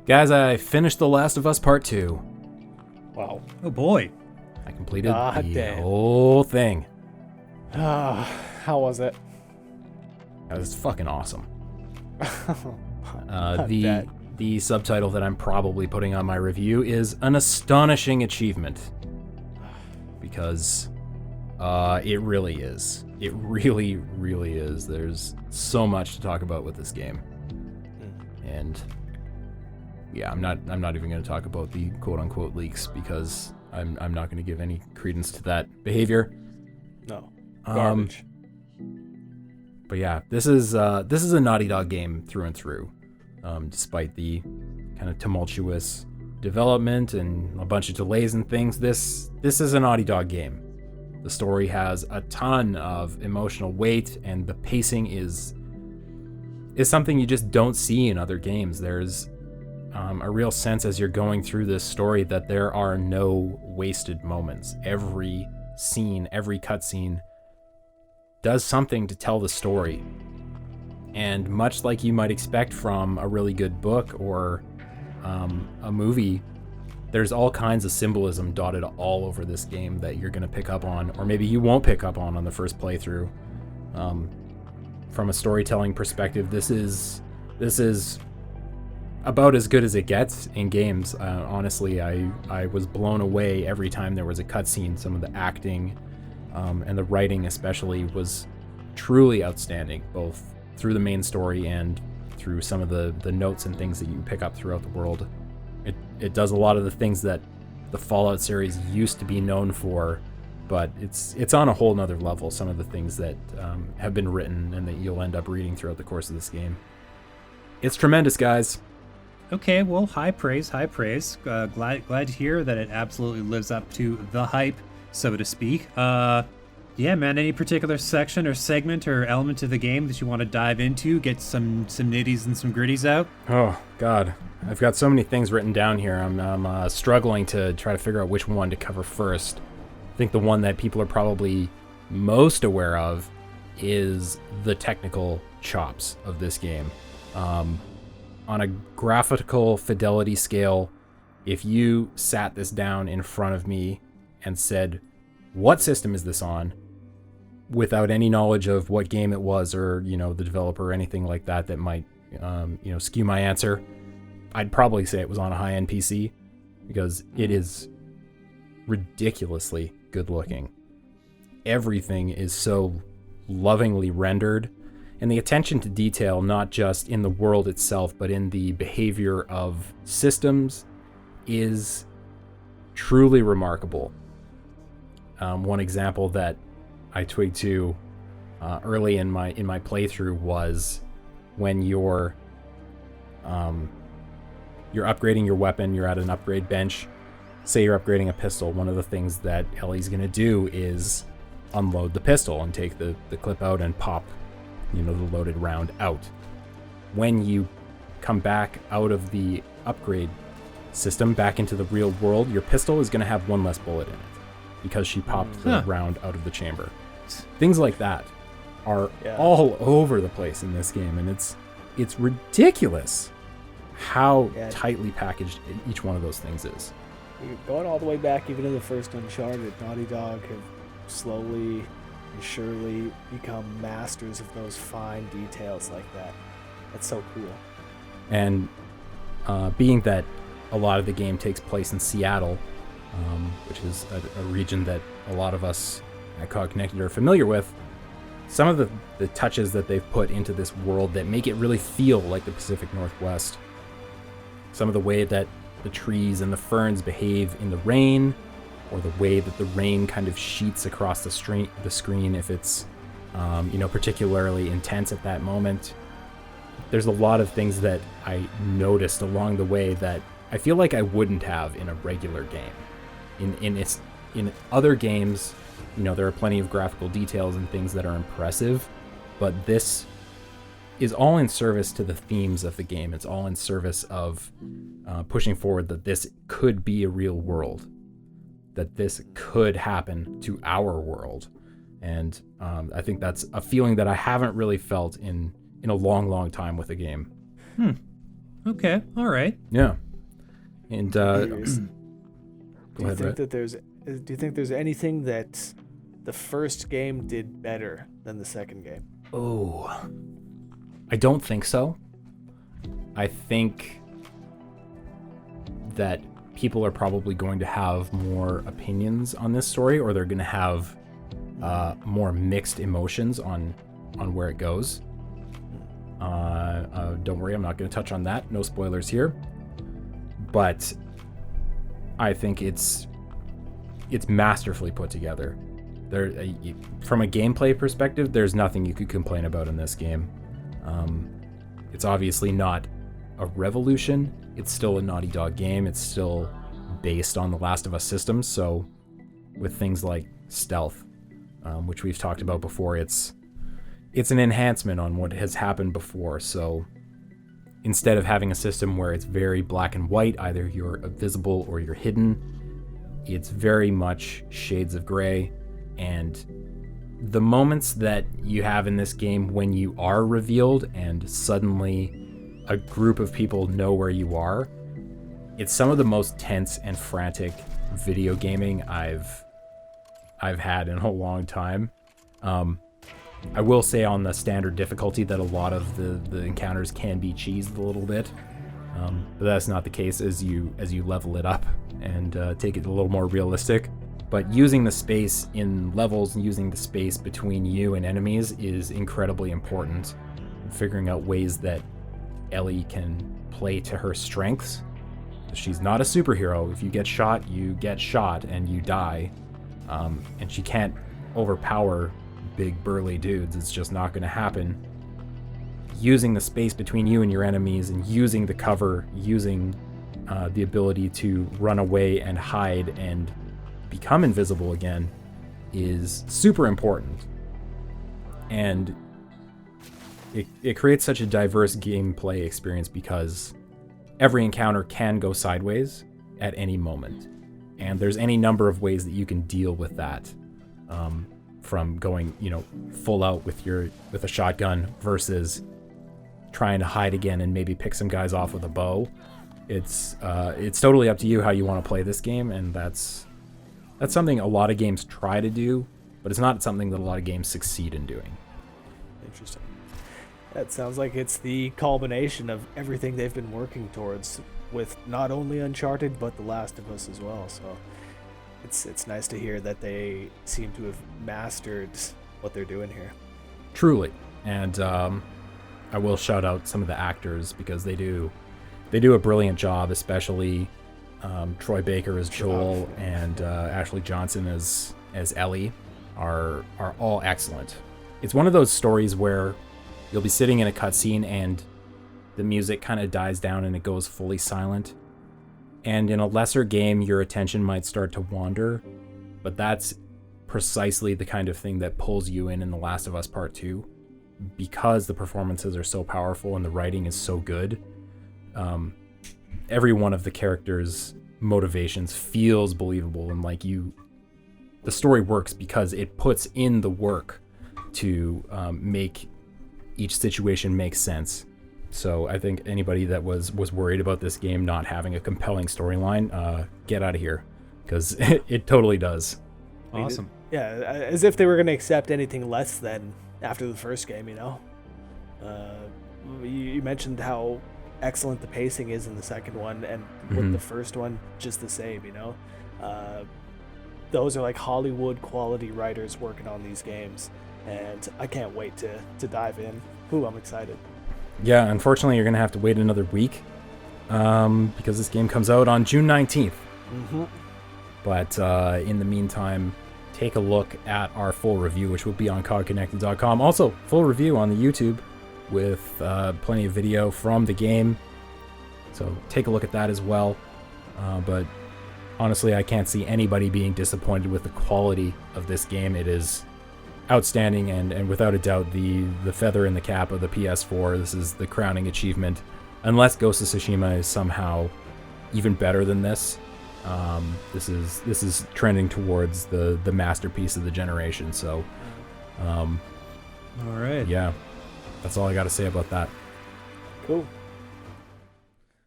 Guys, I finished The Last of Us Part 2. Wow. Oh boy. I completed the damn. whole thing. How was it? It was fucking awesome. I bet. The subtitle that I'm probably putting on my review is an astonishing achievement. Because it really is. It really, really is. There's so much to talk about with this game. And yeah, I'm not even going to talk about the quote-unquote leaks because I'm not going to give any credence to that behavior. No. Garbage. But yeah, this is a Naughty Dog game through and through. Despite the kind of tumultuous development and a bunch of delays and things, this is a Naughty Dog game. The story has a ton of emotional weight, and the pacing is something you just don't see in other games. There's a real sense as you're going through this story that there are no wasted moments. Every scene, every cutscene does something to tell the story. And much like you might expect from a really good book or a movie, there's all kinds of symbolism dotted all over this game that you're going to pick up on, or maybe you won't pick up on the first playthrough. From a storytelling perspective, this is about as good as it gets in games. Honestly, I was blown away every time there was a cutscene. Some of the acting and the writing especially was truly outstanding, both through the main story and through some of the notes and things that you pick up throughout the world. It does a lot of the things that the Fallout series used to be known for, but it's on a whole nother level, some of the things that have been written and that you'll end up reading throughout the course of this game. It's tremendous, guys. Okay, well, high praise. Glad to hear that it absolutely lives up to the hype, so to speak. Yeah, man, any particular section or segment or element of the game that you want to dive into, get some nitties and some gritties out? Oh, God. I've got so many things written down here. I'm struggling to try to figure out which one to cover first. I think the one that people are probably most aware of is the technical chops of this game. On a graphical fidelity scale, if you sat this down in front of me and said, what system is this on? Without any knowledge of what game it was or, the developer or anything like that might, skew my answer, I'd probably say it was on a high-end PC because it is ridiculously good looking. Everything is so lovingly rendered, and the attention to detail, not just in the world itself, but in the behavior of systems, is truly remarkable. One example that I twigged to early in my playthrough was when you're upgrading your weapon, you're at an upgrade bench. Say you're upgrading a pistol. One of the things that Ellie's going to do is unload the pistol and take the clip out and pop, the loaded round out. When you come back out of the upgrade system back into the real world, your pistol is going to have one less bullet in it because she popped the round out of the chamber. Things like that are all over the place in this game, and it's ridiculous how tightly packaged each one of those things is. Going all the way back even to the first Uncharted, Naughty Dog have slowly and surely become masters of those fine details like that. That's so cool. And being that a lot of the game takes place in Seattle, which is a region that a lot of us at COG Connected are familiar with, some of the touches that they've put into this world that make it really feel like the Pacific Northwest. Some of the way that the trees and the ferns behave in the rain, or the way that the rain kind of sheets across the screen if it's particularly intense at that moment. There's a lot of things that I noticed along the way that I feel like I wouldn't have in a regular game. In other games, there are plenty of graphical details and things that are impressive, but this is all in service to the themes of the game. It's all in service of pushing forward that this could be a real world, that this could happen to our world. And I think that's a feeling that I haven't really felt in a long, long time with a game. Okay. All right. Yeah. And Curious. go Do you ahead, think Brett. that there's anything that the first game did better than the second game? Oh, I don't think so. I think that people are probably going to have more opinions on this story, or they're going to have more mixed emotions on where it goes. Don't worry, I'm not going to touch on that. No spoilers here. But I think it's masterfully put together. From a gameplay perspective, there's nothing you could complain about in this game. It's obviously not a revolution. It's still a Naughty Dog game. It's still based on the Last of Us systems. So with things like stealth, which we've talked about before, it's an enhancement on what has happened before. So instead of having a system where it's very black and white, either you're visible or you're hidden, it's very much shades of gray. And the moments that you have in this game when you are revealed and suddenly a group of people know where you are, it's some of the most tense and frantic video gaming I've had in a long time. I will say on the standard difficulty that a lot of the encounters can be cheesed a little bit, but that's not the case as you level it up and take it a little more realistic. But using the space in levels and using the space between you and enemies is incredibly important. Figuring out ways that Ellie can play to her strengths. She's not a superhero. If you get shot, you get shot and you die. And she can't overpower big burly dudes. It's just not going to happen. Using the space between you and your enemies and using the cover, using the ability to run away and hide and become invisible again is super important. And it creates such a diverse gameplay experience because every encounter can go sideways at any moment. And there's any number of ways that you can deal with that. From going, full out with a shotgun versus trying to hide again and maybe pick some guys off with a bow. It's totally up to you how you want to play this game, and that's something a lot of games try to do, but it's not something that a lot of games succeed in doing. Interesting. That sounds like it's the culmination of everything they've been working towards with not only Uncharted, but The Last of Us as well. So it's nice to hear that they seem to have mastered what they're doing here. Truly. And I will shout out some of the actors because they do a brilliant job, especially Troy Baker as Joel and Ashley Johnson as Ellie are all excellent. It's one of those stories where you'll be sitting in a cutscene and the music kind of dies down and it goes fully silent. And in a lesser game, your attention might start to wander, but that's precisely the kind of thing that pulls you in The Last of Us Part 2, because the performances are so powerful and the writing is so good. Every one of the characters' motivations feels believable, and the story works because it puts in the work to make each situation make sense. So I think anybody that was worried about this game not having a compelling storyline, get out of here, because it totally does. Awesome. As if they were going to accept anything less than after the first game, You mentioned how excellent the pacing is in the second one, and with the first one, just the same, Those are like Hollywood quality writers working on these games, and I can't wait to dive in. Ooh, I'm excited. Yeah, unfortunately, you're going to have to wait another week because this game comes out on June 19th. Mm-hmm. But in the meantime, take a look at our full review, which will be on cogconnected.com. Also, full review on the YouTube with plenty of video from the game. So take a look at that as well. But honestly, I can't see anybody being disappointed with the quality of this game. It is outstanding and without a doubt the feather in the cap of the PS4. This is the crowning achievement, unless Ghost of Tsushima is somehow even better than this. This is trending towards the masterpiece of the generation. So all right, yeah, that's all I got to say about that. Cool.